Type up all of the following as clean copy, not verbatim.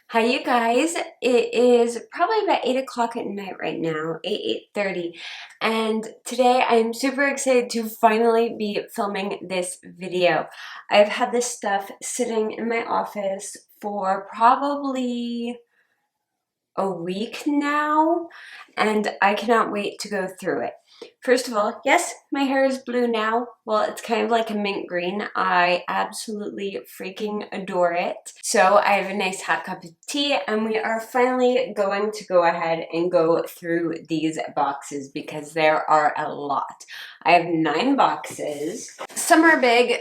Hi you guys, it is probably about 8 o'clock at night right now, 8:30, and today I'm super excited to finally be filming this video. I've had this stuff sitting in my office for probably a week now, and I cannot wait to go through it. First of all, yes, my hair is blue now. Well, it's kind of like a mint green. I absolutely freaking adore it. So I have a nice hot cup of tea, and we are finally going to go ahead and go through these boxes because there are a lot. I have 9 boxes. Some are big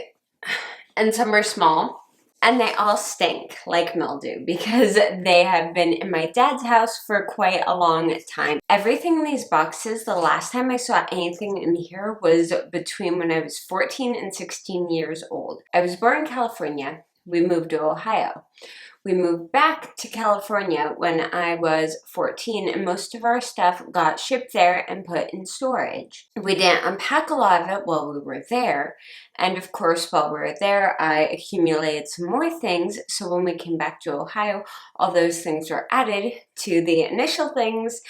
and some are small. And they all stink like mildew because they have been in my dad's house for quite a long time. Everything in these boxes, the last time I saw anything in here was between when I was 14 and 16 years old. I was born in California. We moved to Ohio. We moved back to California when I was 14, and most of our stuff got shipped there and put in storage. We didn't unpack a lot of it while we were there, and of course while we were there I accumulated some more things, so when we came back to Ohio all those things were added to the initial things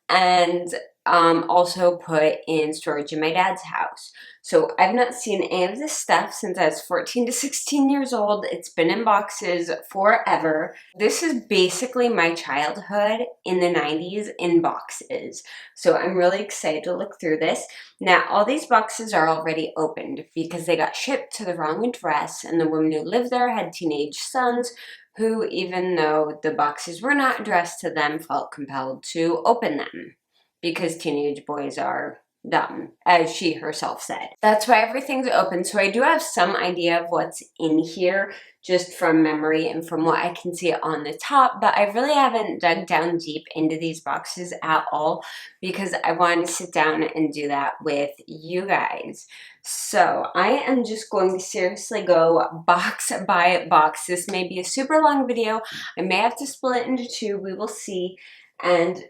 and also put in storage in my dad's house. So I've not seen any of this stuff since I was 14 to 16 years old. It's been in boxes forever. This is basically my childhood in the 90s in boxes. So I'm really excited to look through this. Now, all these boxes are already opened because they got shipped to the wrong address, and the woman who lived there had teenage sons who, even though the boxes were not addressed to them, felt compelled to open them because teenage boys are dumb, as she herself said. That's why everything's open, so I do have some idea of what's in here just from memory and from what I can see on the top, but I really haven't dug down deep into these boxes at all because I wanted to sit down and do that with you guys. So I am just going to seriously go box by box. This may be a super long video. I may have to split it into 2. We will see. And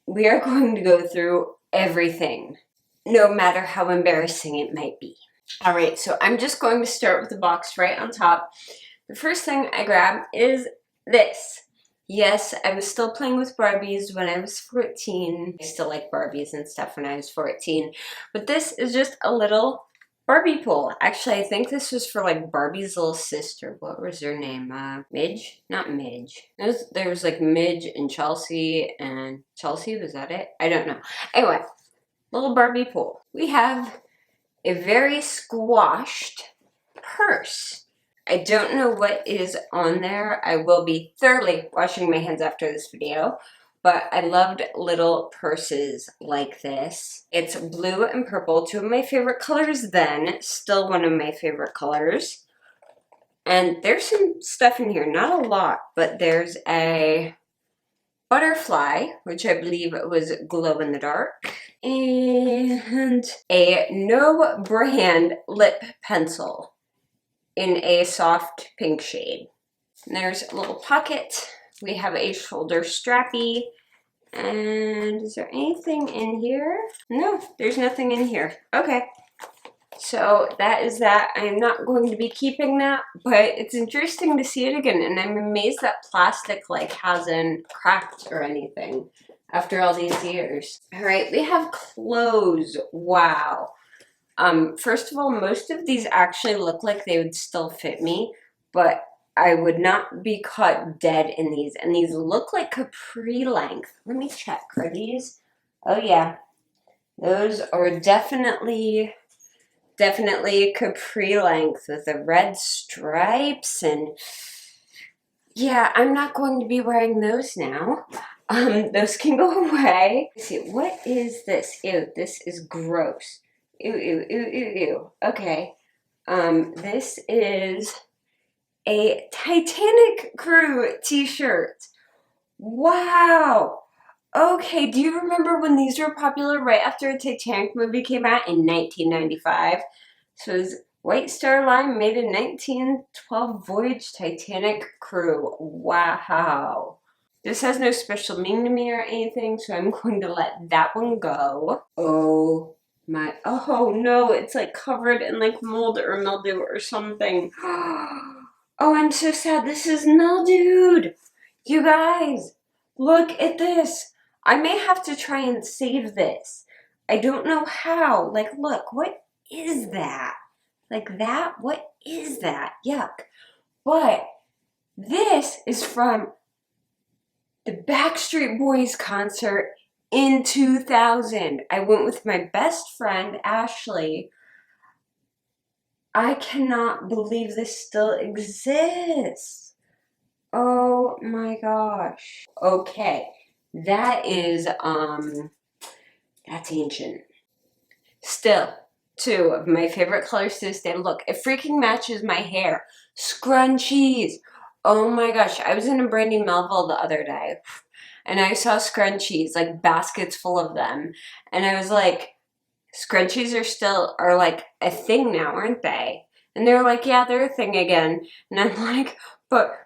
we are going to go through everything, no matter how embarrassing it might be. All right, so I'm just going to start with the box right on top. The first thing I grab is this. Yes, I was still playing with Barbies when I was 14. I still like Barbies and stuff when I was 14. But this is just a little Barbie pool. Actually, I think this was for like Barbie's little sister. What was her name? Midge? Not Midge. There was like Midge and Chelsea, was that it? I don't know. Anyway, little Barbie pool. We have a very squashed purse. I don't know what is on there. I will be thoroughly washing my hands after this video, but I loved little purses like this. It's blue and purple, 2 of my favorite colors then, still one of my favorite colors. And there's some stuff in here, not a lot, but there's a butterfly, which I believe was glow in the dark, and a no brand lip pencil in a soft pink shade. And there's a little pocket. We have a shoulder strappy. And is there anything in here? No, there's nothing in here. Okay. So that is that. I'm not going to be keeping that, but it's interesting to see it again. And I'm amazed that plastic like hasn't cracked or anything after all these years. All right, we have clothes. Wow. First of all, most of these actually look like they would still fit me, but I would not be caught dead in these. And these look like capri length. Let me check. Are these? Oh yeah. Those are definitely capri length with the red stripes, and yeah, I'm not going to be wearing those now. Those can go away. Let's see, what is this? Ew, this is gross. Ew, ew, ew, ew, ew. Okay. This is a Titanic crew t-shirt. Wow. Okay, do you remember when these were popular right after the Titanic movie came out in 1995? So it was White Star Line made a 1912 voyage Titanic crew. Wow. This has no special meaning to me or anything, so I'm going to let that one go. Oh my, oh no, it's like covered in like mold or mildew or something. Oh, I'm so sad. This is mildewed. You guys, look at this. I may have to try and save this. I don't know how. Like, look, what is that? Like that? What is that? Yuck. But this is from the Backstreet Boys concert in 2000. I went with my best friend, Ashley. I cannot believe this still exists. Oh my gosh. Okay. That is, that's ancient. Still, two of my favorite colors to this day. Look, it freaking matches my hair. Scrunchies. Oh my gosh. I was in a Brandy Melville the other day and I saw scrunchies, like baskets full of them. And I was like, scrunchies are like a thing now, aren't they? And they're like, yeah, they're a thing again. And I'm like, but,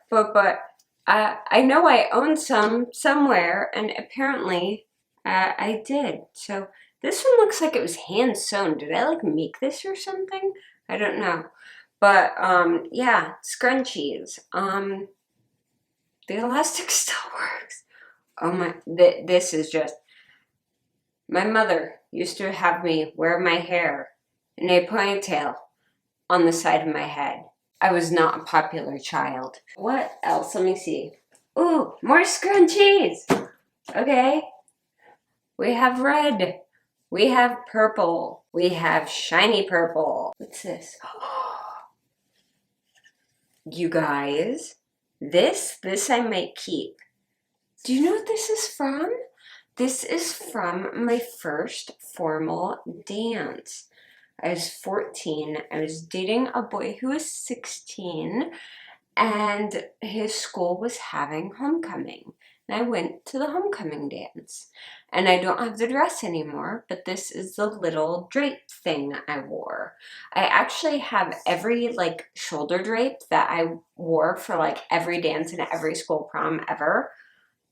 I know I own some somewhere, and apparently I did. So this one looks like it was hand sewn. Did I like make this or something? I don't know. But yeah, scrunchies. The elastic still works. Oh my, this is just, my mother used to have me wear my hair in a ponytail on the side of my head. I was not a popular child. What else? Let me see. Ooh, more scrunchies. Okay. We have red. We have purple. We have shiny purple. What's this? You guys, this I might keep. Do you know what this is from? This is from my first formal dance. I was 14. I was dating a boy who was 16, and his school was having homecoming. And I went to the homecoming dance. And I don't have the dress anymore, but this is the little drape thing I wore. I actually have every like shoulder drape that I wore for like every dance and every school prom ever.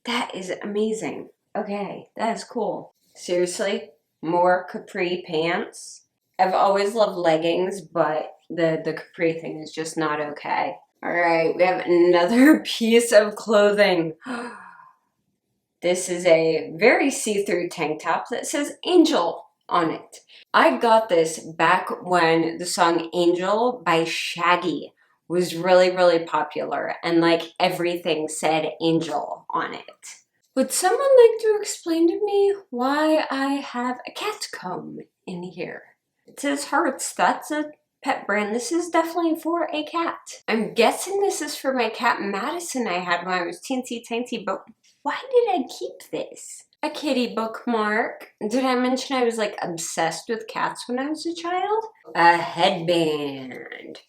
That is amazing. Okay, that is cool. Seriously, more capri pants. I've always loved leggings, but the capri thing is just not okay. All right, we have another piece of clothing. This is a very see-through tank top that says Angel on it. I got this back when the song Angel by Shaggy was really, really popular, and like everything said Angel on it. Would someone like to explain to me why I have a cat comb in here? It says Hearts. That's a pet brand. This is definitely for a cat. I'm guessing this is for my cat Madison I had when I was teensy tiny, but why did I keep this? A kitty bookmark. Did I mention I was like obsessed with cats when I was a child? A headband.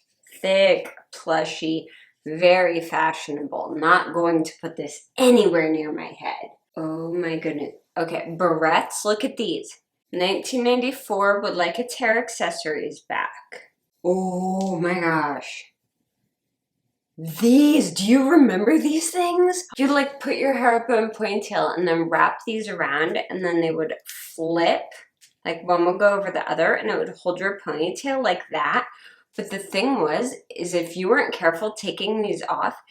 Thick, plushy, very fashionable. Not going to put this anywhere near my head. Oh my goodness. Okay, barrettes. Look at these. 1994 would like its hair accessories back. Oh my gosh. These, do you remember these things? You'd like put your hair up in a ponytail and then wrap these around, and then they would flip. Like one would go over the other and it would hold your ponytail like that. But the thing is if you weren't careful taking these off,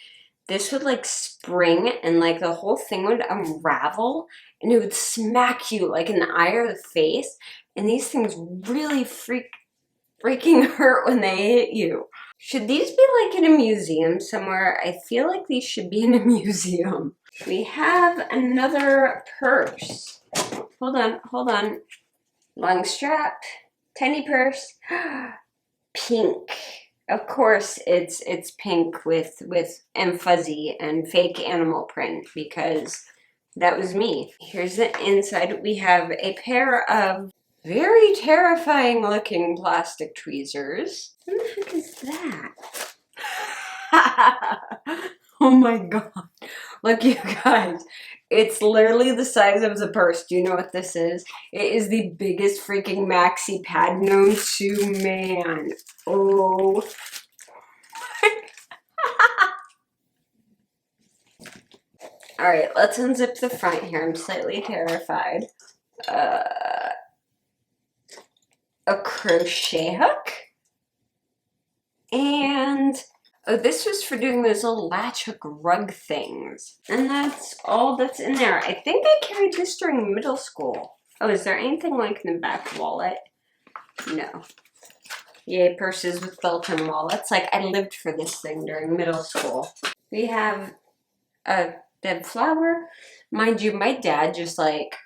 this would like spring and like the whole thing would unravel and it would smack you like in the eye or the face. And these things really freaking hurt when they hit you. Should these be like in a museum somewhere? I feel like these should be in a museum. We have another purse. Hold on. Long strap, tiny purse, pink. Of course, it's pink with and fuzzy and fake animal print because that was me. Here's the inside. We have a pair of very terrifying looking plastic tweezers. What the heck is that? Oh my god. Look, you guys. It's literally the size of the purse. Do you know what this is? It is the biggest freaking maxi pad known to man. Oh. Alright, let's unzip the front here. I'm slightly terrified. A crochet hook. And Oh, this was for doing those little latch hook rug things. And that's all that's in there. I think I carried this during middle school. Oh, is there anything like in the back wallet? No. Yay, purses with built-in wallets. Like, I lived for this thing during middle school. We have a dead flower. Mind you, my dad just like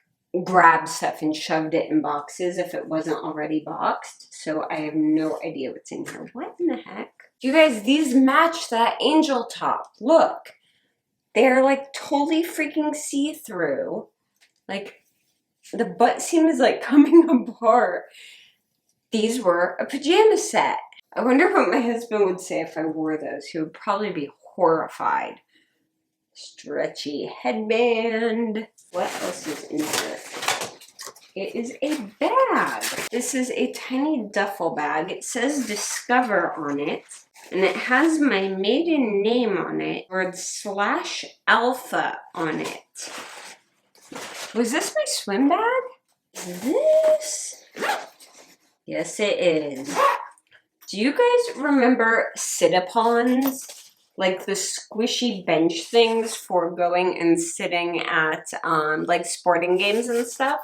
grabbed stuff and shoved it in boxes if it wasn't already boxed. So I have no idea what's in here. What in the heck? You guys, these match that angel top. Look. They're like totally freaking see-through. Like, the butt seam is like coming apart. These were a pajama set. I wonder what my husband would say if I wore those. He would probably be horrified. Stretchy headband. What else is in here? It is a bag. This is a tiny duffel bag. It says Discover on it. And it has my maiden name on it. Word /alpha on it. Was this my swim bag? Is this? Yes, it is. Do you guys remember sit-upons? Like the squishy bench things for going and sitting at like sporting games and stuff?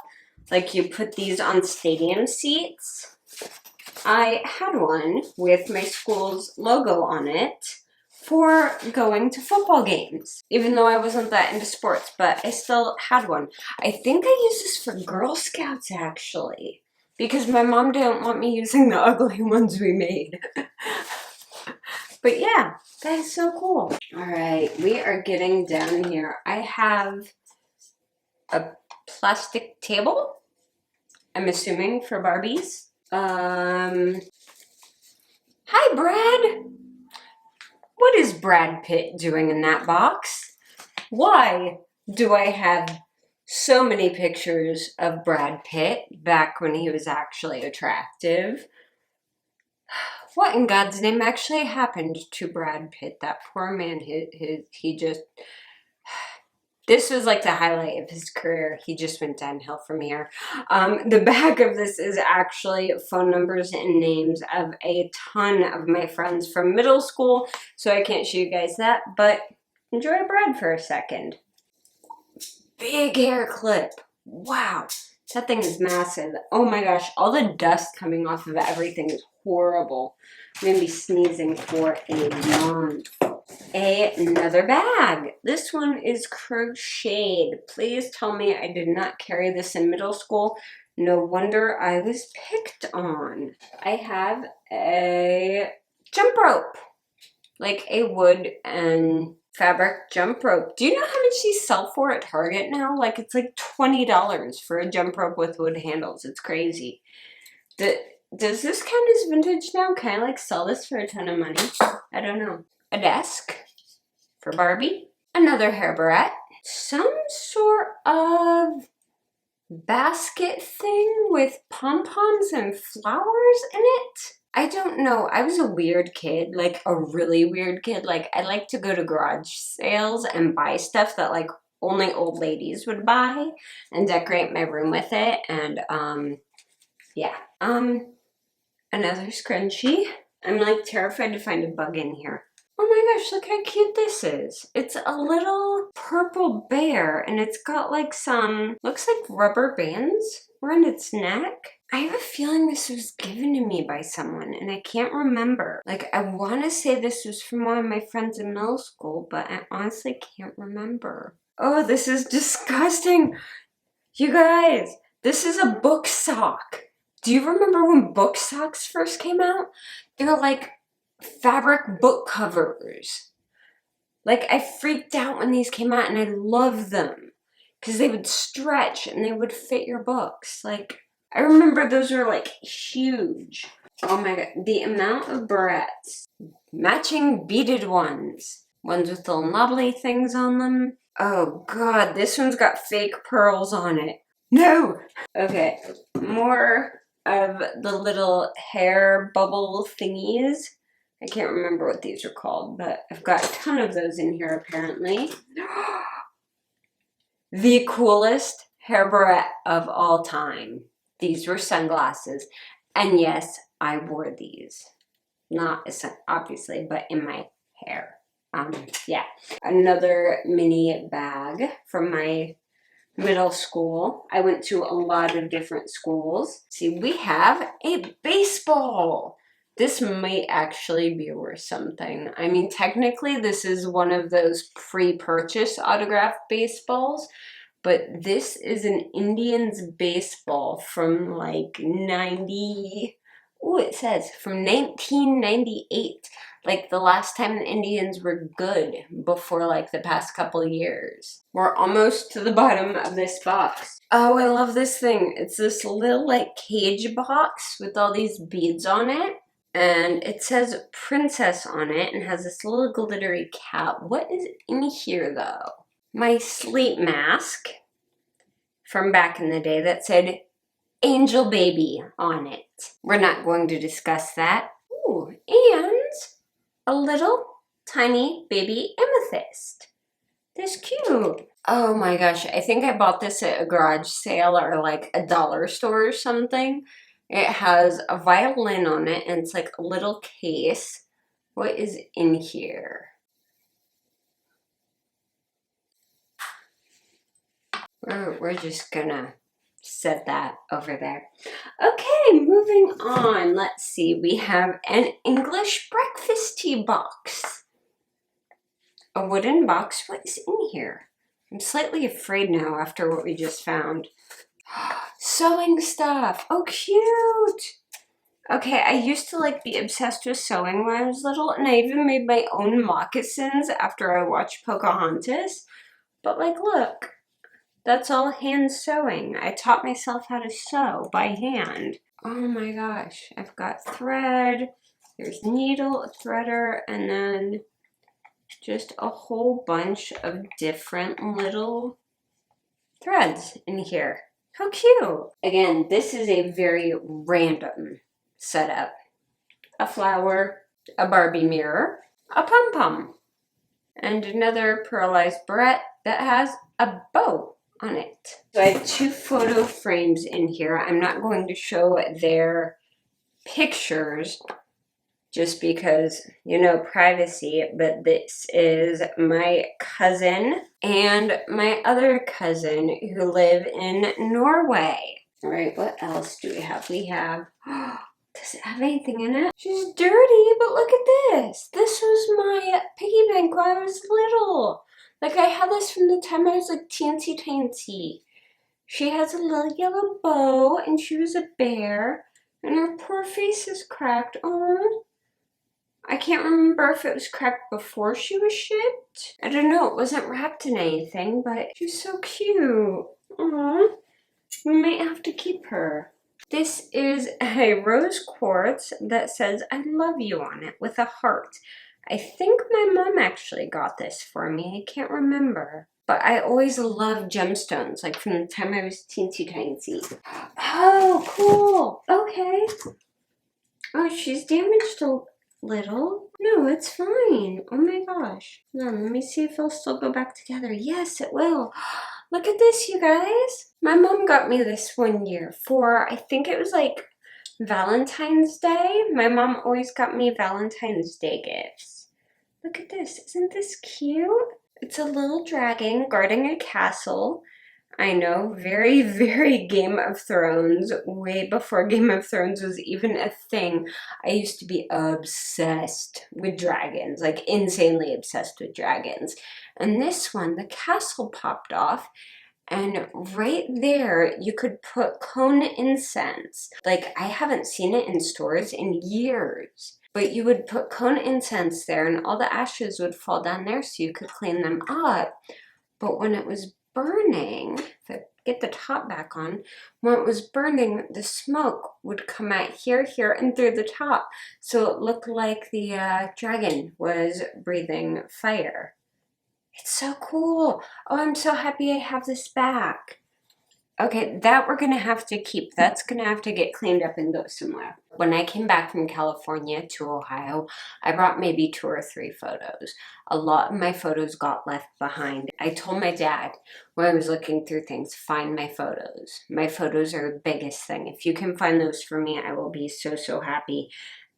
Like you put these on stadium seats. I had one with my school's logo on it for going to football games. Even though I wasn't that into sports, but I still had one. I think I used this for Girl Scouts actually, because my mom didn't want me using the ugly ones we made. But yeah, that is so cool. All right, we are getting down here. I have a plastic table, I'm assuming for Barbies. Hi, Brad. What is Brad Pitt doing in that box? Why do I have so many pictures of Brad Pitt back when he was actually attractive? What in God's name actually happened to Brad Pitt? That poor man, he just... This was like the highlight of his career. He just went downhill from here. The back of this is actually phone numbers and names of a ton of my friends from middle school, so I can't show you guys that, but enjoy Brad for a second. Big hair clip. Wow. That thing is massive. Oh my gosh, all the dust coming off of everything is horrible. I'm going to be sneezing for a month. Another bag. This one is crocheted. Please tell me I did not carry this in middle school. No wonder I was picked on. I have a jump rope. Like a wood and fabric jump rope. Do you know how much these sell for at Target now? Like it's like $20 for a jump rope with wood handles. It's crazy. Does this count as vintage now? Can I like sell this for a ton of money? I don't know. A desk for Barbie. Another hair barrette. Some sort of basket thing with pom-poms and flowers in it. I don't know. I was a weird kid, like a really weird kid. Like I like to go to garage sales and buy stuff that like only old ladies would buy and decorate my room with it. And yeah. Another scrunchie. I'm like terrified to find a bug in here. Oh my gosh, look how cute this is. It's a little purple bear and it's got like some, looks like rubber bands around its neck. I have a feeling this was given to me by someone and I can't remember. Like I want to say this was from one of my friends in middle school, but I honestly can't remember. Oh, this is disgusting. You guys, this is a book sock. Do you remember when book socks first came out? They were like fabric book covers. Like I freaked out when these came out and I loved them because they would stretch and they would fit your books. Like I remember those were like huge. Oh my god, the amount of barrettes. Matching beaded ones. Ones with little knobbly things on them. Oh god, this one's got fake pearls on it. No! Okay, more of the little hair bubble thingies. I can't remember what these are called, but I've got a ton of those in here apparently. The coolest hair barrette of all time. These were sunglasses. And yes, I wore these. Not obviously, but in my hair. Yeah. Another mini bag from my middle school. I went to a lot of different schools. See, we have a baseball. This might actually be worth something. I mean, technically, this is one of those pre-purchase autographed baseballs, but this is an Indians baseball from like 90, oh, it says from 1998. Like the last time the Indians were good before like the past couple of years. We're almost to the bottom of this box. Oh, I love this thing. It's this little like cage box with all these beads on it. And it says princess on it and has this little glittery cap. What is in here though? My sleep mask from back in the day that said angel baby on it. We're not going to discuss that. Ooh, and a little tiny baby amethyst. That's cute. Oh my gosh, I think I bought this at a garage sale or like a dollar store or something. It has a violin on it and it's like a little case. What is in here? We're just gonna set that over there. Okay, moving on. Let's see. We have an English breakfast tea box. A wooden box. What is in here? I'm slightly afraid now after what we just found. Sewing stuff. Oh, cute. Okay, I used to like be obsessed with sewing when I was little, and I even made my own moccasins after I watched Pocahontas. But like, look. That's all hand sewing. I taught myself how to sew by hand. Oh my gosh, I've got thread, there's needle, a threader, and then just a whole bunch of different little threads in here. How cute! Again, this is a very random setup. A flower, a Barbie mirror, a pom-pom, and another pearlized barrette that has a bow on it. So I have two photo frames in here. I'm not going to show their pictures just because, you know, privacy, but this is my cousin and my other cousin who live in Norway. All right, what else do we have? We have, does it have anything in it? She's dirty, but look at this. This was my piggy bank when I was little. Like, I had this from the time I was, like, teensy-tiny. She has a little yellow bow, and she was a bear, and her poor face is cracked. Oh, I can't remember if it was cracked before she was shipped. I don't know. It wasn't wrapped in anything, but she's so cute. Aw, we might have to keep her. This is a rose quartz that says, I love you on it with a heart. I think my mom actually got this for me. I can't remember. But I always loved gemstones, like from the time I was teensy-tiny. Oh, cool. Okay. Oh, she's damaged a little. No, it's fine. Oh my gosh. Hold on, let me see if it'll still go back together. Yes, it will. Look at this, you guys. My mom got me this one year for, I think it was like Valentine's Day. My mom always got me Valentine's Day gifts. Look at this. Isn't this cute? It's a little dragon guarding a castle. I know, very, very Game of Thrones. Way before Game of Thrones was even a thing. I used to be obsessed with dragons, like insanely obsessed with dragons. And this one, the castle popped off, and right there you could put cone incense. Like, I haven't seen it in stores in years. But you would put cone incense there and all the ashes would fall down there so you could clean them up. But when it was burning, if I get the top back on, when it was burning, the smoke would come out here, and through the top. So it looked like the dragon was breathing fire. It's so cool. Oh, I'm so happy I have this back. Okay, that we're gonna have to keep. That's gonna have to get cleaned up and go somewhere. When I came back from California to Ohio, I brought maybe 2 or 3 photos. A lot of my photos got left behind. I told my dad when I was looking through things, find my photos. My photos are the biggest thing. If you can find those for me, I will be so, so happy.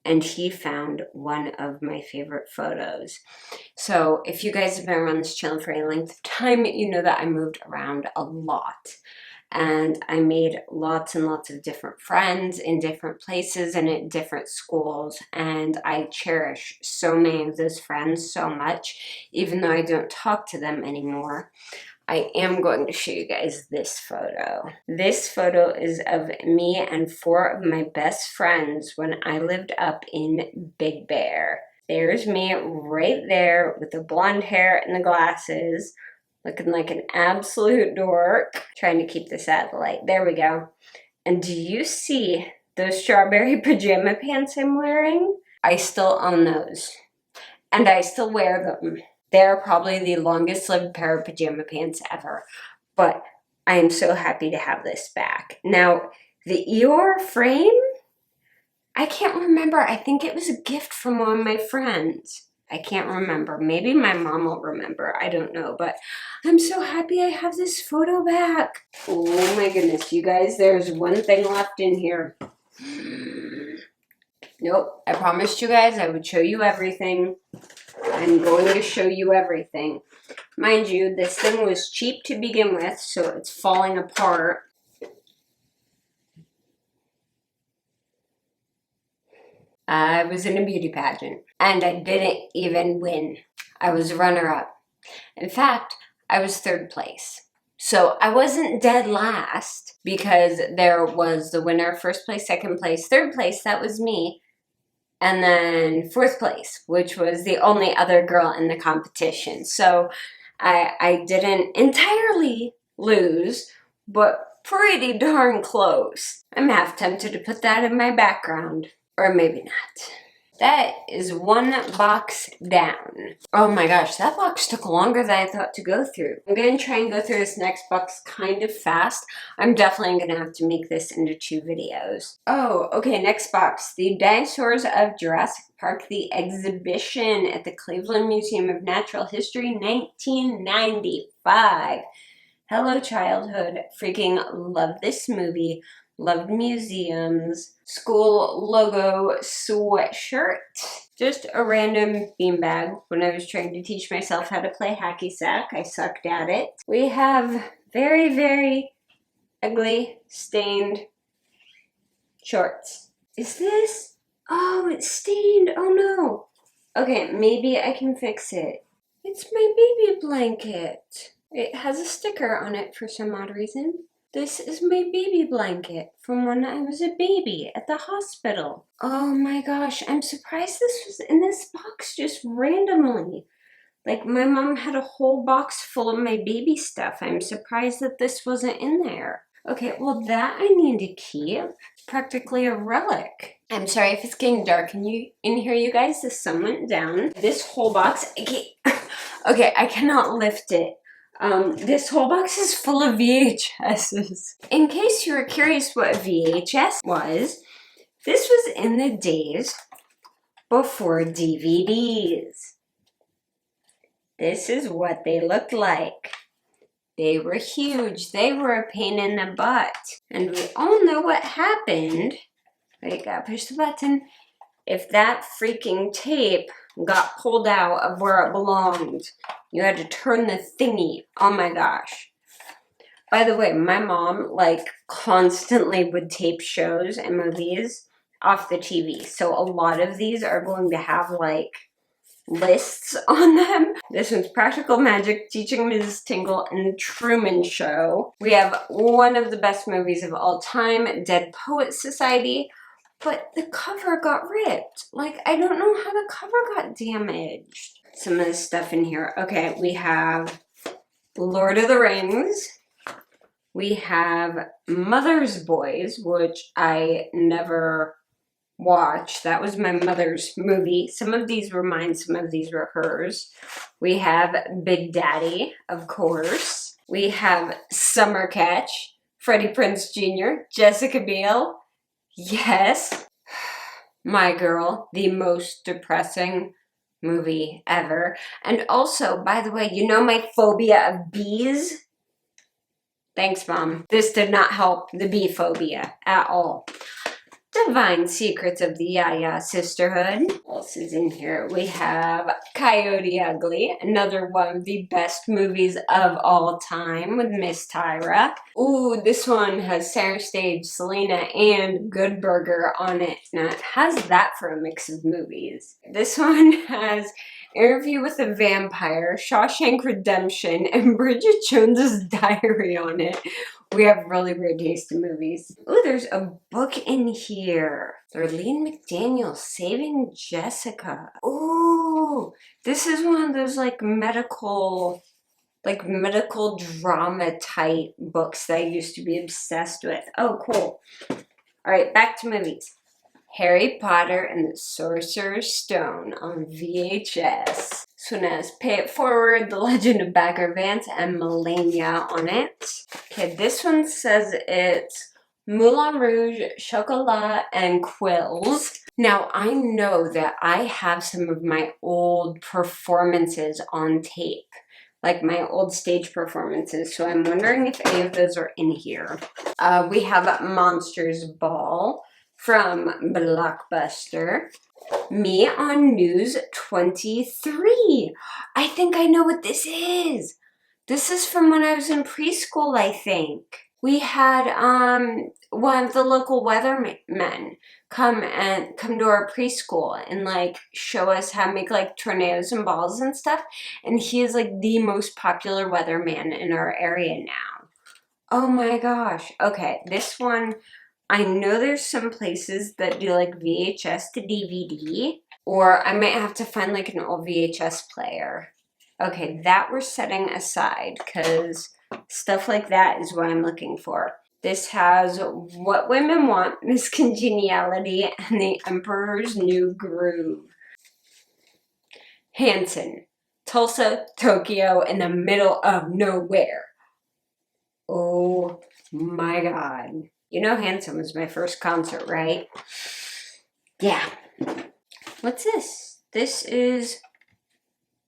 and he found one of my favorite photos. So if you guys have been around this channel for any length of time, you know that I moved around a lot. And I made lots and lots of different friends in different places and at different schools. And I cherish so many of those friends so much, even though I don't talk to them anymore. I am going to show you guys this photo. This photo is of me and 4 of my best friends when I lived up in Big Bear. There's me right there with the blonde hair and the glasses, looking like an absolute dork. Trying to keep this out of the light. There we go. And do you see those strawberry pajama pants I'm wearing? I still own those. And I still wear them. They're probably the longest lived pair of pajama pants ever. But I am so happy to have this back. Now, the Eeyore frame, I can't remember. I think it was a gift from one of my friends. I can't remember. Maybe my mom will remember. I don't know. But I'm so happy I have this photo back. Oh my goodness, you guys. There's one thing left in here. Nope. I promised you guys I would show you everything. I'm going to show you everything. Mind you, this thing was cheap to begin with, so it's falling apart. I was in a beauty pageant, and I didn't even win. I was runner-up. In fact, I was 3rd place. So I wasn't dead last, because there was the winner, 1st place, 2nd place, 3rd place, that was me. And then 4th place, which was the only other girl in the competition. So I didn't entirely lose, but pretty darn close. I'm half tempted to put that in my background. Or maybe not. That is 1 box down. Oh my gosh, that box took longer than I thought to go through. I'm going to try and go through this next box kind of fast. I'm definitely going to have to make this into 2 videos. Oh, okay, next box. The Dinosaurs of Jurassic Park, the exhibition at the Cleveland Museum of Natural History, 1995. Hello, childhood. Freaking love this movie. Loved museums. School logo sweatshirt. Just a random beanbag when I was trying to teach myself how to play hacky sack. I sucked at it. We have very, very ugly stained shorts. Is this? Oh, it's stained. Oh no. Okay, maybe I can fix it. It's my baby blanket. It has a sticker on it for some odd reason. This is my baby blanket from when I was a baby at the hospital. Oh my gosh, I'm surprised this was in this box just randomly. Like my mom had a whole box full of my baby stuff. I'm surprised that this wasn't in there. Okay, well that I need to keep. It's practically a relic. I'm sorry if it's getting dark in here, you guys. The sun went down. This whole box, okay, I cannot lift it. This whole box is full of VHSs. In case you were curious what a VHS was, this was in the days before DVDs. This is what they looked like. They were huge. They were a pain in the butt. And we all know what happened. Wait, gotta push the button. If that freaking tape got pulled out of where it belonged, you had to turn the thingy. Oh my gosh. By the way, my mom constantly would tape shows and movies off the TV. So a lot of these are going to have lists on them. This one's Practical Magic, Teaching Mrs. Tingle, and The Truman Show. We have one of the best movies of all time, Dead Poets Society. But the cover got ripped. I don't know how the cover got damaged. Some of this stuff in here. Okay, we have Lord of the Rings. We have Mother's Boys, which I never watched. That was my mother's movie. Some of these were mine, some of these were hers. We have Big Daddy, of course. We have Summer Catch, Freddie Prinze Jr., Jessica Biel. Yes, My Girl, the most depressing movie ever. And also, by the way, you know my phobia of bees? Thanks, Mom. This did not help the bee phobia at all. Divine Secrets of the Yaya Sisterhood. What else is in here? We have Coyote Ugly, another one of the best movies of all time with Miss Tyra. Ooh, this one has Sarah Stage, Selena, and Good Burger on it. Now, how's that for a mix of movies? This one has Interview with a Vampire, Shawshank Redemption, and Bridget Jones's Diary on it. We have really weird taste in movies. Ooh, there's a book in here. Darlene McDaniel, Saving Jessica. Ooh, this is one of those like medical drama type books that I used to be obsessed with. Oh, cool. All right, back to movies. Harry Potter and the Sorcerer's Stone on VHS. This one has Pay It Forward, The Legend of Bagger Vance, and Melania on it. Okay, this one says it's Moulin Rouge, Chocolat, and Quills. Now, I know that I have some of my old performances on tape, like my old stage performances, so I'm wondering if any of those are in here. We have Monsters Ball from Blockbuster. Me on News 23. I think I know what this is. This is from when I was in preschool, I think. We had one of the local weathermen come to our preschool and like show us how to make like tornadoes and balls and stuff. And he is like the most popular weatherman in our area now. Oh my gosh. Okay, this one, I know there's some places that do like VHS to DVD, or I might have to find like an old VHS player. Okay, that we're setting aside because stuff like that is what I'm looking for. This has What Women Want, Miss Congeniality, and The Emperor's New Groove. Hanson, Tulsa, Tokyo, in the middle of nowhere. Oh my God. You know Hanson was my first concert, right? Yeah. What's this? This is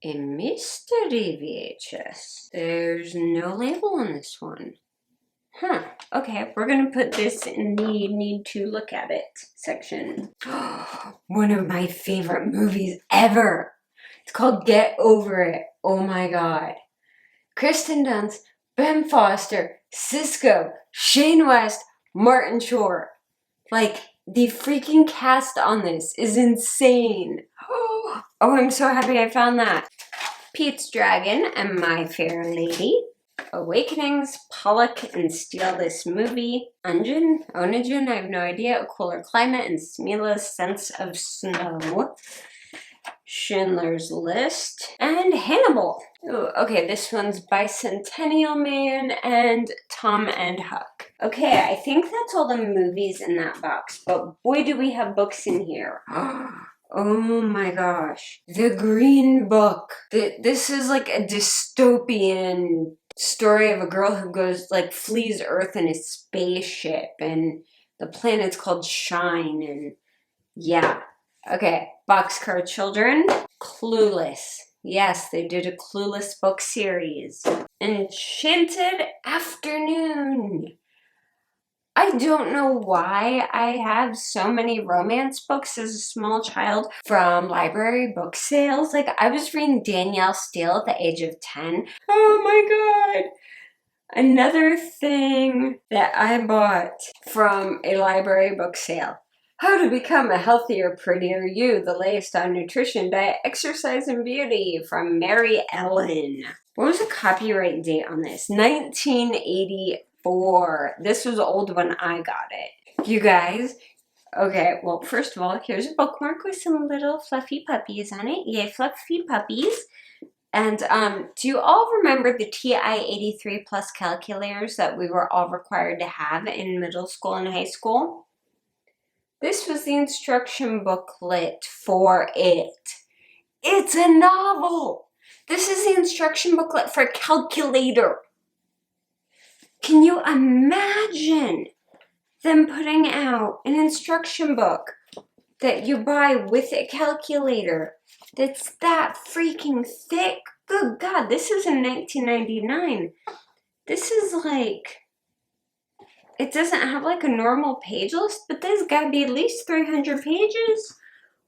a mystery VHS. There's no label on this one. Huh. Okay, we're gonna put this in the need to look at it section. One of my favorite movies ever. It's called Get Over It. Oh my God. Kristen Dunst, Ben Foster, Cisco, Shane West, Martin Short. Like, the freaking cast on this is insane. Oh, I'm so happy I found that. Pete's Dragon and My Fair Lady. Awakenings, Pollock and Steal This Movie. Onijin, I have no idea. A Cooler Climate and Smila's Sense of Snow. Schindler's List, and Hannibal. Ooh, okay, this one's Bicentennial Man and Tom and Huck. Okay, I think that's all the movies in that box, but boy do we have books in here. Oh my gosh. The Green Book. This is like a dystopian story of a girl who goes, like, flees Earth in a spaceship, and the planet's called Shine, and yeah. Okay, Boxcar Children, Clueless. Yes, they did a Clueless book series. Enchanted Afternoon. I don't know why I have so many romance books as a small child from library book sales. Like, I was reading Danielle Steele at the age of 10. Oh my God. Another thing that I bought from a library book sale. How to Become a Healthier, Prettier You, the latest on nutrition, diet, exercise, and beauty from Mary Ellen. What was the copyright date on this? 1984. This was old when I got it. You guys, okay, well, first of all, here's a bookmark with some little fluffy puppies on it. Yay, fluffy puppies. And do you all remember the TI-83 plus calculators that we were all required to have in middle school and high school? This was the instruction booklet for it. It's a novel. This is the instruction booklet for a calculator. Can you imagine them putting out an instruction book that you buy with a calculator that's that freaking thick? Good God, this is in 1999. This is like it doesn't have like a normal page list, but there's gotta be at least 300 pages.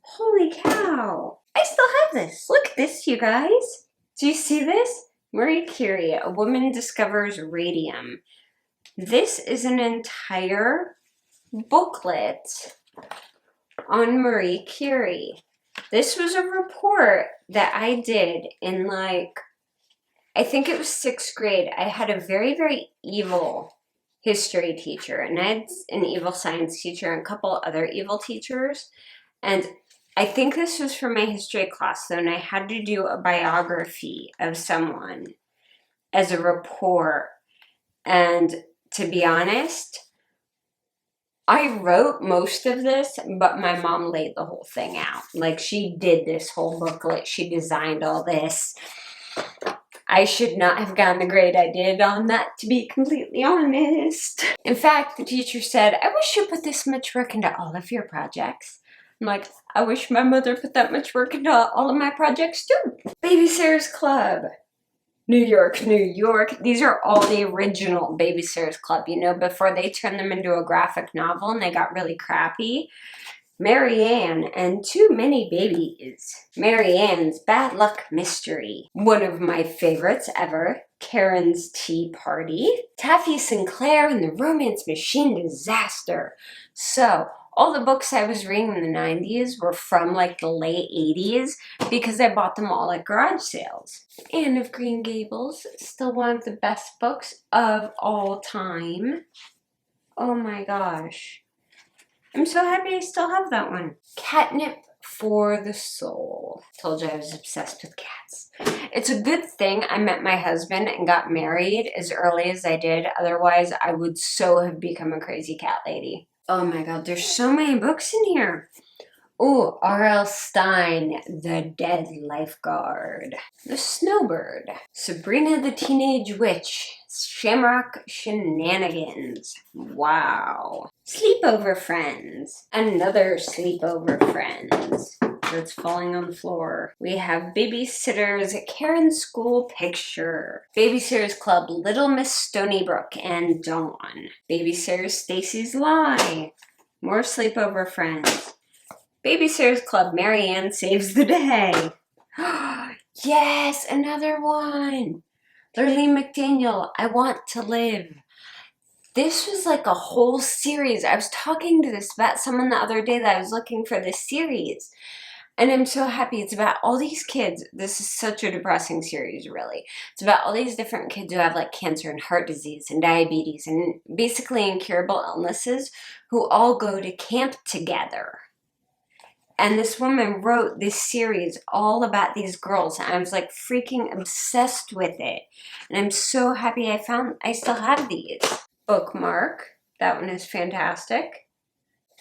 Holy cow. I still have this. Look at this, you guys. Do you see this? Marie Curie, a woman discovers radium. This is an entire booklet on Marie Curie. This was a report that I did in I think it was 6th grade. I had a very, very evil history teacher, and I had an evil science teacher and a couple other evil teachers. And I think this was for my history class, though, and I had to do a biography of someone as a report. And to be honest, I wrote most of this, but my mom laid the whole thing out. Like, she did this whole booklet. She designed all this. I should not have gotten the grade I did on that, to be completely honest. In fact, the teacher said, I wish you put this much work into all of your projects. I'm like, I wish my mother put that much work into all of my projects too. Babysitter's Club. New York, New York. These are all the original Babysitter's Club, you know, before they turned them into a graphic novel and they got really crappy. Mary Ann and Too Many Babies. Mary Ann's Bad Luck Mystery. One of my favorites ever. Karen's Tea Party. Taffy Sinclair and the Romance Machine Disaster. So, all the books I was reading in the 90s were from like the late 80s because I bought them all at garage sales. Anne of Green Gables, still one of the best books of all time. Oh my gosh. I'm so happy I still have that one. Catnip for the Soul. Told you I was obsessed with cats. It's a good thing I met my husband and got married as early as I did. Otherwise, I would so have become a crazy cat lady. Oh my god, there's so many books in here. Oh, R.L. Stine, The Dead Lifeguard. The Snowbird. Sabrina the Teenage Witch. Shamrock Shenanigans. Wow. Sleepover Friends. Another Sleepover Friends. That's falling on the floor. We have Babysitter's Karen's School Picture. Babysitter's Club Little Miss Stonybrook and Dawn. Babysitter's Stacy's Lie. More Sleepover Friends. Babysitter's Club Mary Ann Saves the Day. Yes, another one. Lurleen McDaniel, I Want to Live. This was like a whole series. I was talking to someone the other day that I was looking for this series. And I'm so happy. It's about all these kids. This is such a depressing series, really. It's about all these different kids who have like cancer and heart disease and diabetes and basically incurable illnesses who all go to camp together. And this woman wrote this series all about these girls. And I was like freaking obsessed with it. And I'm so happy I still have these. Bookmark. That one is fantastic.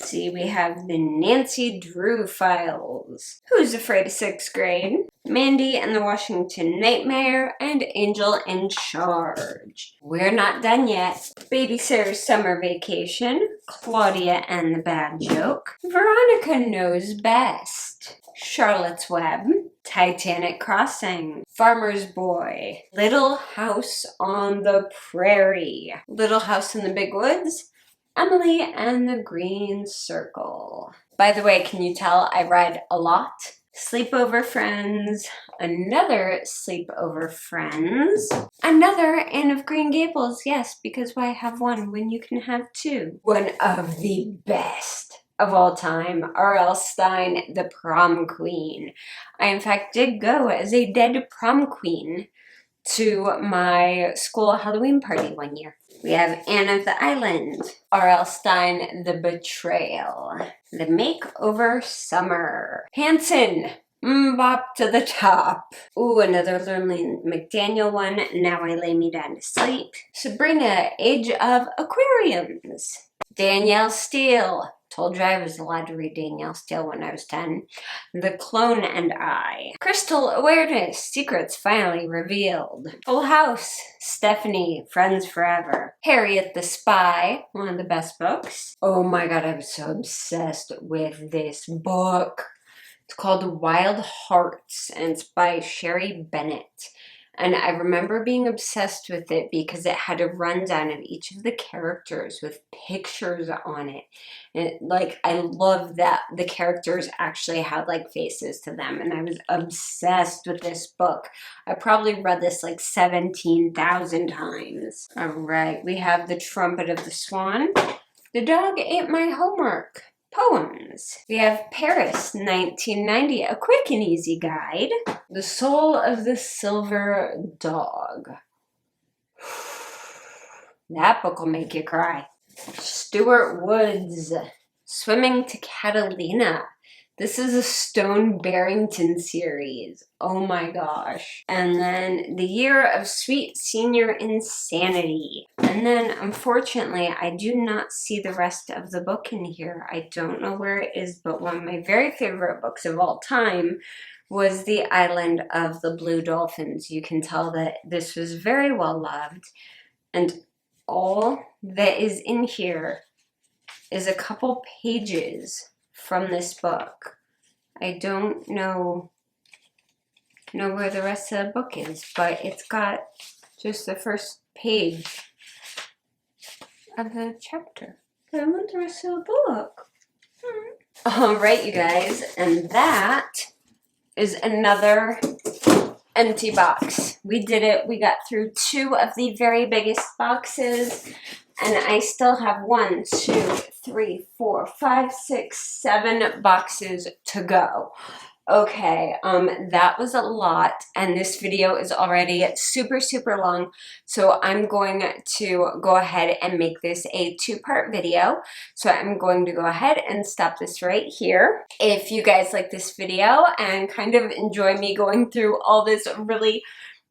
See, we have the Nancy Drew Files. Who's Afraid of 6th Grade? Mandy and the Washington Nightmare, and Angel in Charge. We're not done yet. Babysitter's Summer Vacation, Claudia and the Bad Joke, Veronica Knows Best, Charlotte's Web, Titanic Crossing, Farmer's Boy, Little House on the Prairie, Little House in the Big Woods, Emily and the Green Circle. By the way, can you tell I read a lot? Sleepover Friends, another Sleepover Friends, another Anne of Green Gables, yes, because why have one when you can have two? One of the best of all time, R.L. Stine, The Prom Queen. I, in fact, did go as a dead prom queen to my school Halloween party one year. We have Anne of the Island, R.L. Stine, The Betrayal, The Makeover Summer, Hanson, Bop to the Top. Ooh, another Lurleen McDaniel one, Now I Lay Me Down to Sleep, Sabrina, Age of Aquariums, Danielle Steele. Told you I was allowed to read Danielle Steele when I was 10. The Clone and I. Crystal Awareness. Secrets Finally Revealed. Full House. Stephanie. Friends Forever. Harriet the Spy. One of the best books. Oh my god, I was so obsessed with this book. It's called Wild Hearts and it's by Sherry Bennett. And I remember being obsessed with it because it had a rundown of each of the characters with pictures on it. And like, I love that the characters actually had like faces to them. And I was obsessed with this book. I probably read this like 17,000 times. All right, we have The Trumpet of the Swan. The Dog Ate My Homework. Poems. We have Paris, 1990, a quick and easy guide. The Soul of the Silver Dog. That book will make you cry. Stuart Woods, Swimming to Catalina. This is a Stone Barrington series. Oh my gosh. And then The Year of Sweet Senior Insanity. And then, unfortunately, I do not see the rest of the book in here. I don't know where it is, but one of my very favorite books of all time was The Island of the Blue Dolphins. You can tell that this was very well loved. And all that is in here is a couple pages from this book. I don't know where the rest of the book is, but it's got just the first page of the chapter. But I want the rest of the book. All right, you guys, and that is another empty box. We did it. We got through 2 of the very biggest boxes. And I still have 1, 2, 3, 4, 5, 6, 7 boxes to go. Okay, that was a lot, and this video is already super, super long, so I'm going to go ahead and make this a 2-part video. So I'm going to go ahead and stop this right here. If you guys like this video and kind of enjoy me going through all this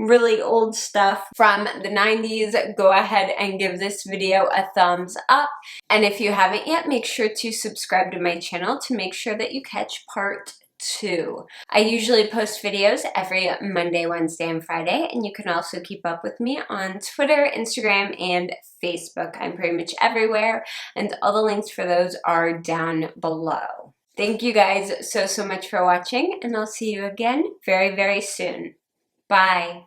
really old stuff from the 90s, go ahead and give this video a thumbs up. And if you haven't yet, make sure to subscribe to my channel to make sure that you catch part 2. I usually post videos every Monday, Wednesday, and Friday, and you can also keep up with me on Twitter, Instagram, and Facebook. I'm pretty much everywhere, and all the links for those are down below. Thank you guys so much for watching, and I'll see you again very, very soon. Bye.